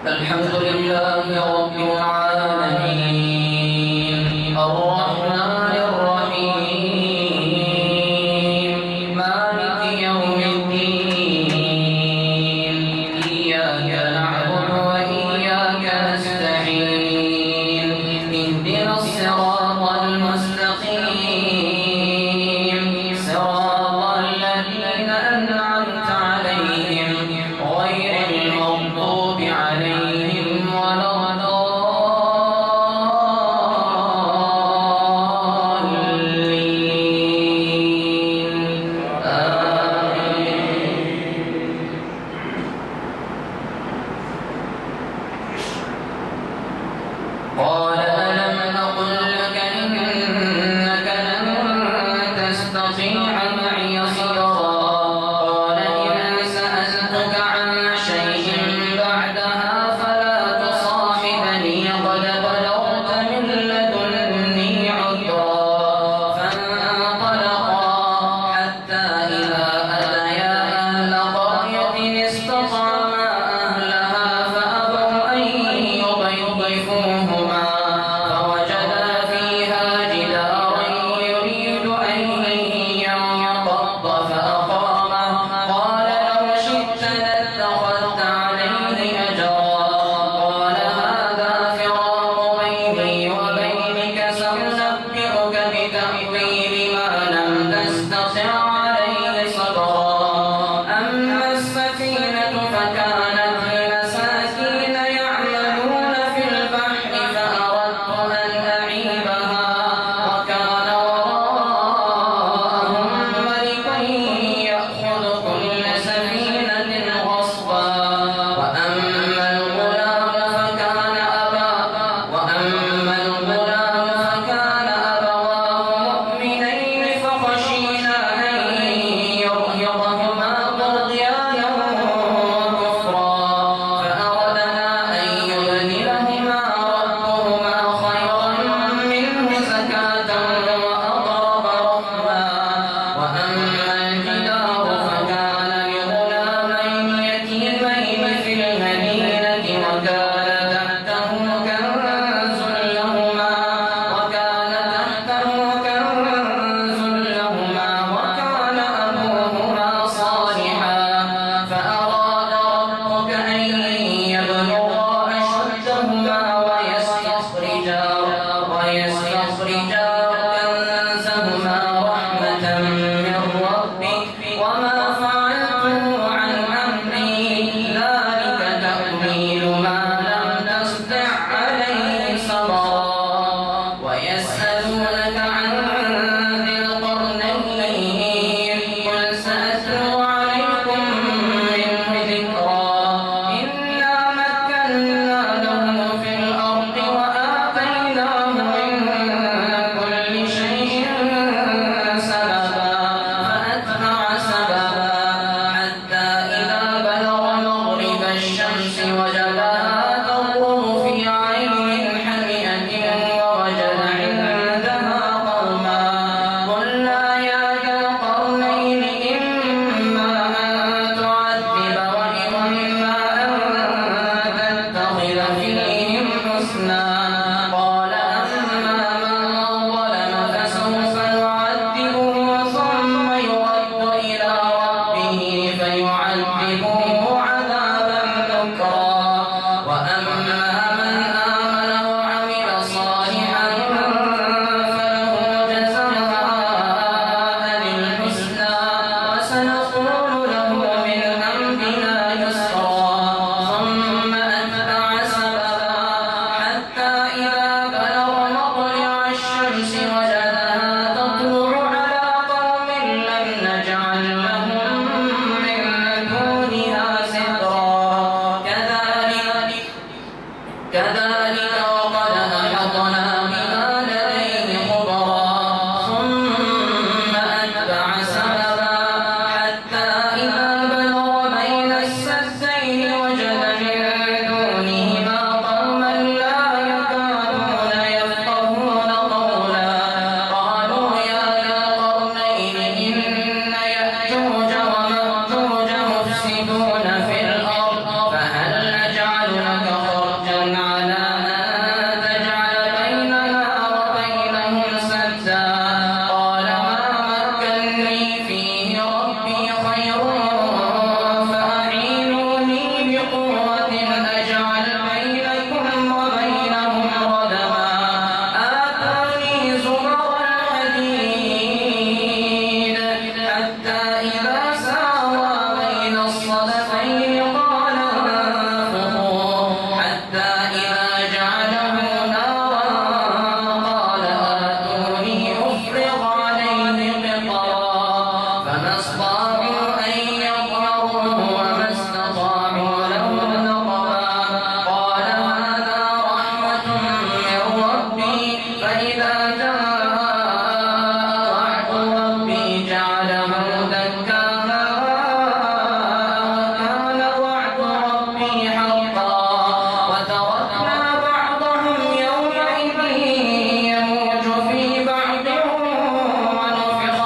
الحمد لله رب العالمين الرحمن الرحيم مالك يوم الدين إياك نعبد وإياك نستعين اهدنا الصراط المستقيم صراط الذين أنعمت عليهم غير المغضوب عليهم ولا الضالين قال ألم أقل لك إنك لن تستطيع معي صبرا قال إن سألتك عن شيء بعدها فلا تصاحبني قد بلغت من لدني عذرا فانطلقا حتى إذا أتيا أهل قرية استطعما أهلها فأبوا أن يضيفوهما فوجدا فيها جدارا يريد أن ينقض فأقامه قال لو شئت لاتخذت عليه أجرا قال هذا فراق بيني وبينك سأنبئك بتأويل ما لم تستطع عليه صبرا أما السفينة فكانت لمساكين يعملون في البحر فأردت أن أعيبها وكان وراءهم ملك يأخذ كل سفينة غصبا وأما الغلام فكان أبواه مؤمنين فخشينا أن يرهقهما طغيانا وكفرا فأردنا أن يبدلهما ربهما خيرا منه زكاة وأقرب رحما وأما الجدار فكان لغلامين يتيمين في المدينة وكان تحته كنز لهما وكان أبوهما صالحا فأراد ربك أن يبلغا أشدهما ويستخرجا كنزهما رحمة من ربك وما فعلته عن أمري ذلك تأويل ما لم تستطع عليه صبرا ويسألونك عن ذي القرنين قل سأتلو عليكم منه ذكرا إنا مكنا له في الأرض وآتيناه من فإذا جاء وعد ربي جعله دكا وكان وعد ربي حقا وتركنا بعضهم يومئذ يموج في بعض ونفخ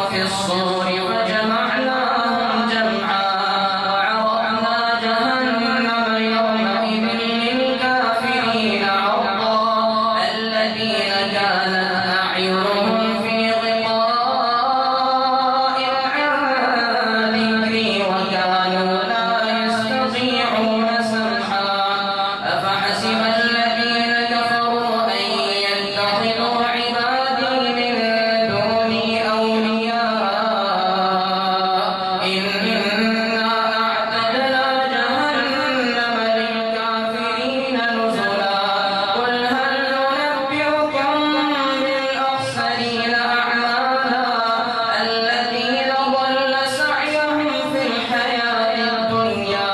في الصور فجمعناهم جمعا وعرضنا جهنم يومئذ للكافرين عرضا الذين كانت أعينهم في غطاء عن ذكري وكانوا لا يستطيعون سمعا أفحسب الذين كفروا أن يتخذوا عبادي من دوني أولياء إنا أعتدنا جهنم للكافرين نزلا قل هل ننبئكم بالأخسرين أعمالا الذين ضل سعيهم في الحياة الدنيا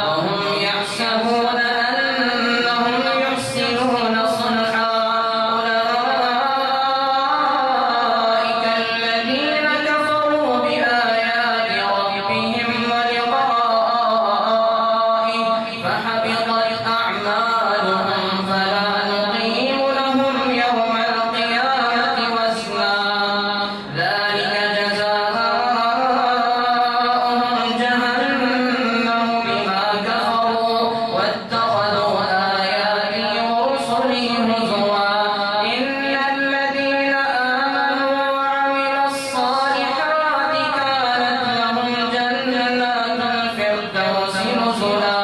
وهم يحسبون أنهم يحسنون صنعا أولئك الذين كفروا بآيات ربهم ولقائه فحبطت أعمالهم فلا نقيم لهم يوم القيامة وزنا ذلك جزاؤهم جهنم بما كفروا واتخذوا آياتي ورسلي هزوا إن الذين آمنوا وعملوا الصالحات كانت لهم جنات الفردوس نزلا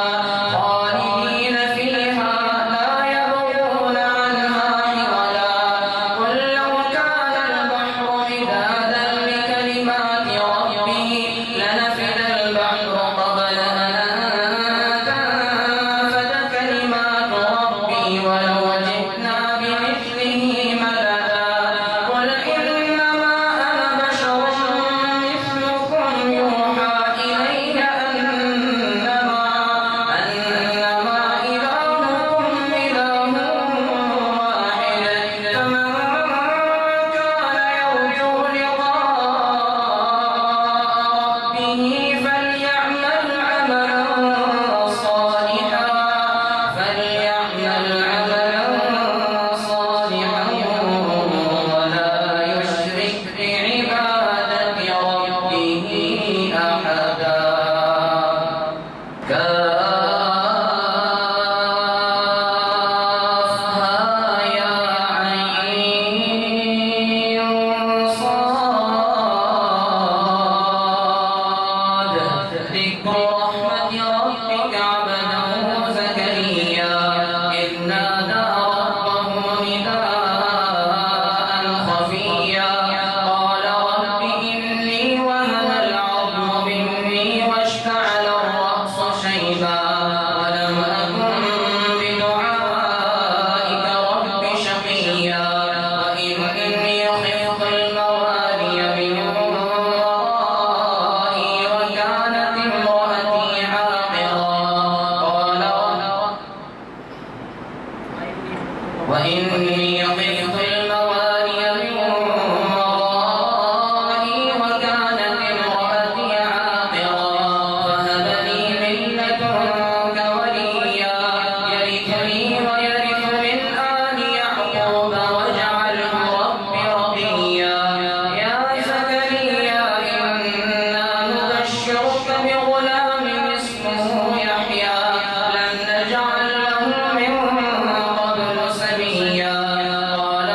خالدين فيها لا يبغون عنها حولا قل لو كان البحر مدادا لكلمات ربي لنفد البحر قبل أن تنفد كلمات ربي ولو جئنا بمثله مددا قل إنما أنا بشر مثلكم يوحى إلي أنما إلهكم إله واحد فمن كان يرجو لقاء ربه فليعمل عملا صالحا ولا يشرك بعبادة ربه أحدا كافها يا عين صاد ذكر رحمة ربك عبده زكريا إذ نادى ربه نداء خفيا قال رب إني وهن العظم مني واشتعل الرأس شيبا ولم أكن بدعائك رب شقيا وإني خفت الموالي من ورائي وكانت امرأتي عاقرا قال وإني خفت الموالي من ورائي وكانت امرأتي عاقرا فهب لي من لدنك وليا يرثني ويرث من آل يعقوب واجعله رب رضيا يا زكريا إنا نبشرك بغلام اسمه يحيى لم نجعل له من قبل سميا قال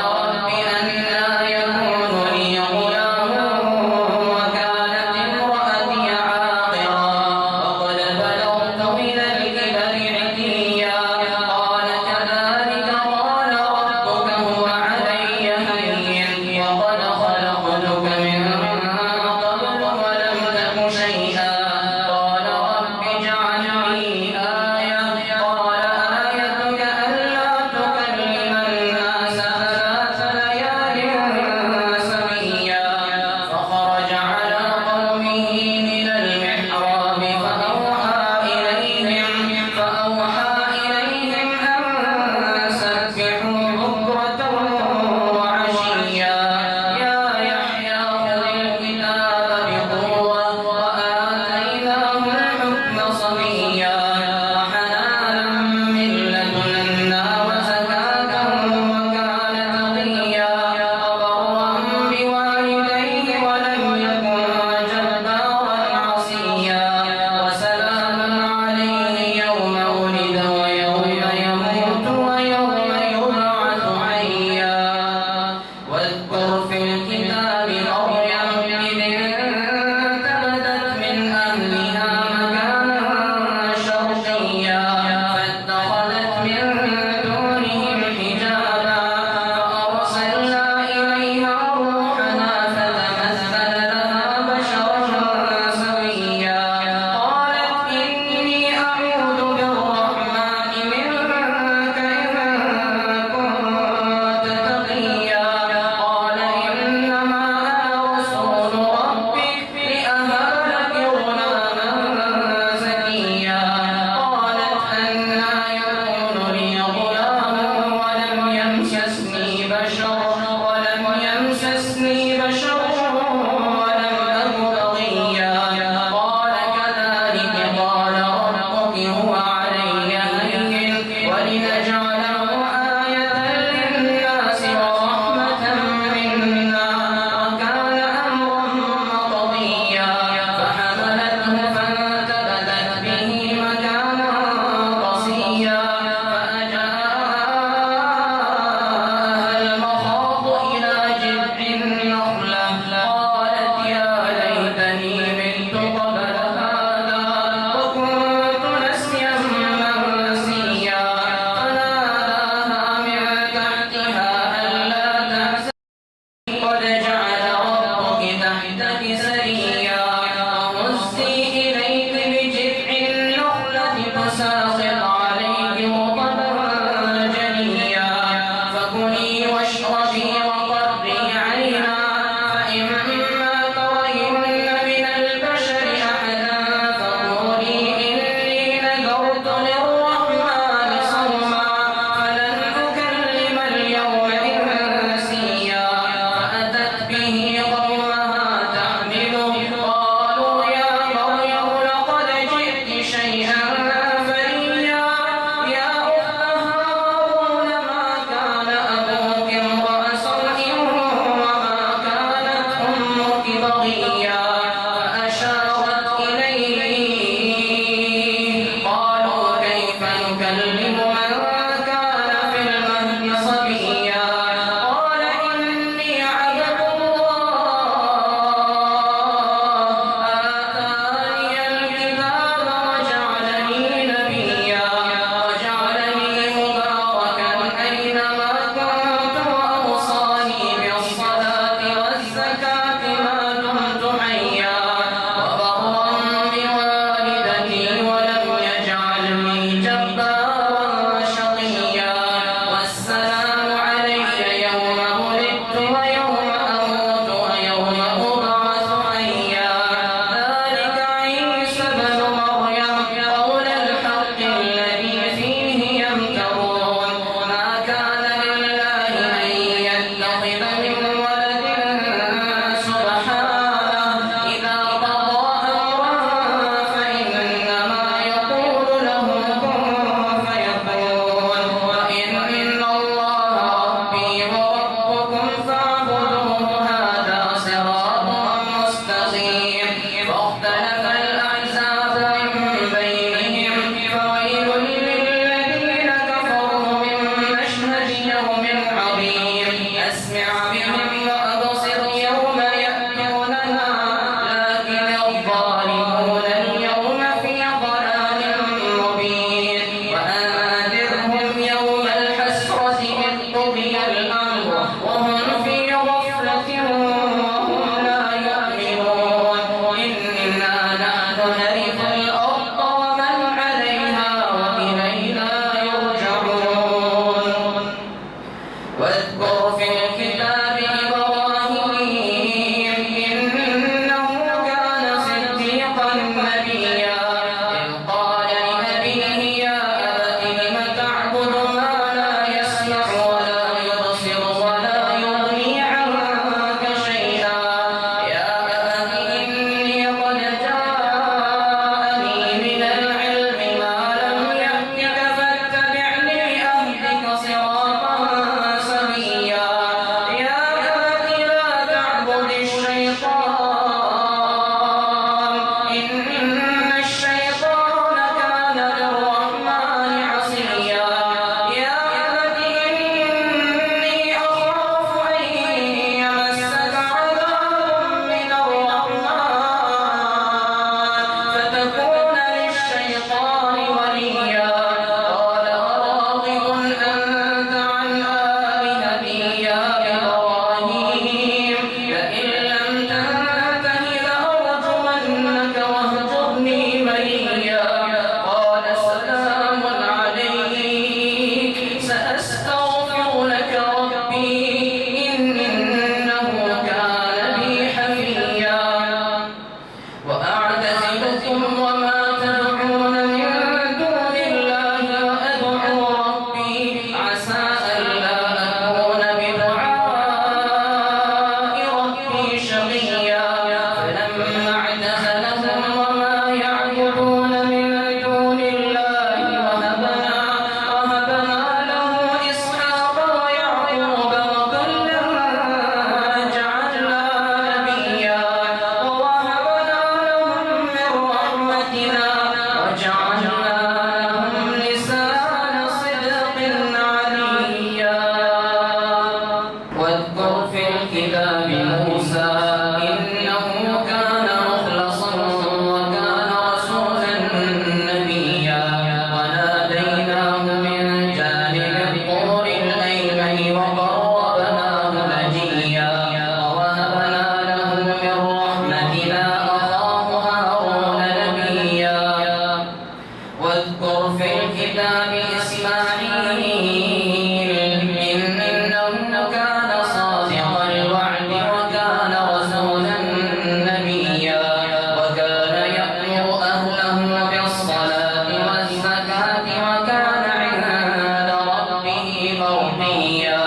مرضيا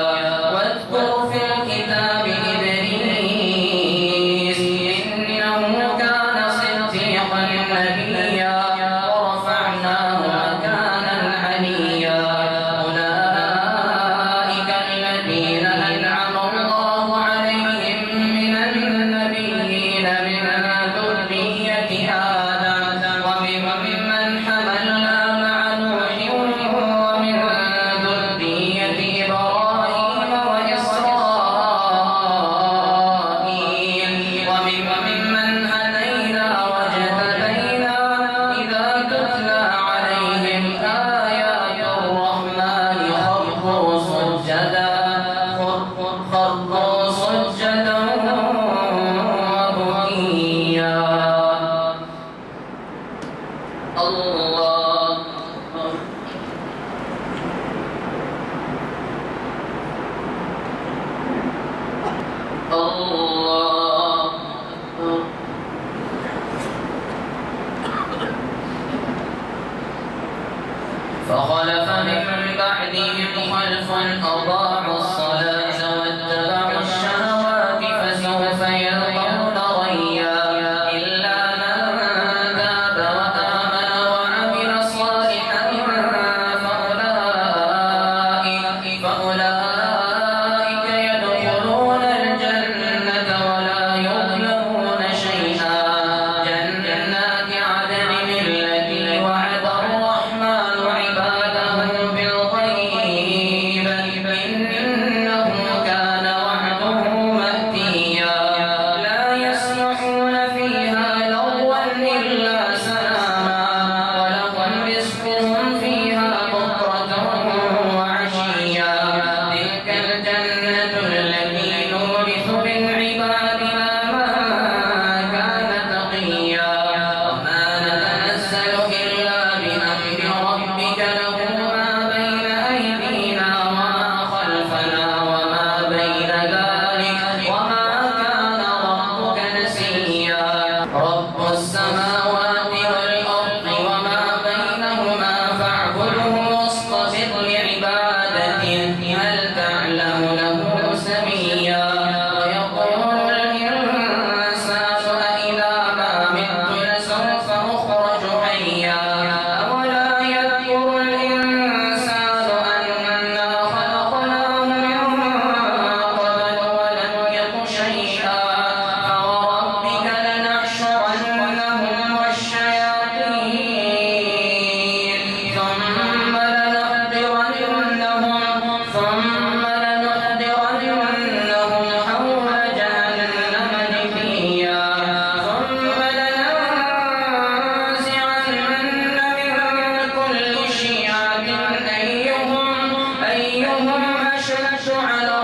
واذكر في الكتاب إدريس إنه كان صديقا نبيا ورفعناه مكانا عليا أولئك الذين أنعم الله عليهم من النبيين من ذرية آدم وممن حملنا مع نوح ومن ذرية إبراهيم وإسرائيل وممن هدينا واجتبينا إذا تتلى عليهم آيات الرحمن خروا سجدا وبكيا الله الله فخلف من بعدهم خلف أضاعوا الصلاة واتبعوا الشهوات فسوف يلقون غيا إلا من تاب وآمن وعمل صالحا فأولئك يدخلون الجنة ولا يظلمون شيئا جنات عدن التي وعد الرحمن عباده بالغيب إنه كان وعده مأتيا لا يسمعون فيها لغوا إلا سلاما ولهم رزقهم فيها بكرة وعشيا تلك الجنة التي نورث من عبادنا من كان تقيا وما نتنزل إلا بأمر ربك له ما بين أيدينا وما خلفنا وما بين ذلك وما كان ربك نسيا رب السماوات والأرض وما بينهما فاعبده واصطبر لعبادته هل تعلم له سميا ويقول الإنسان أإذا ما مت لسوف أخرج حيا أولا يذكر الإنسان أنا خلقناه من قبل ولم يك شيئا فوربك لنحشرنهم والشياطين ثم لنحضرنهم حول جهنم جثيا ثم لننزعن من كل شيعة أيهم أشد على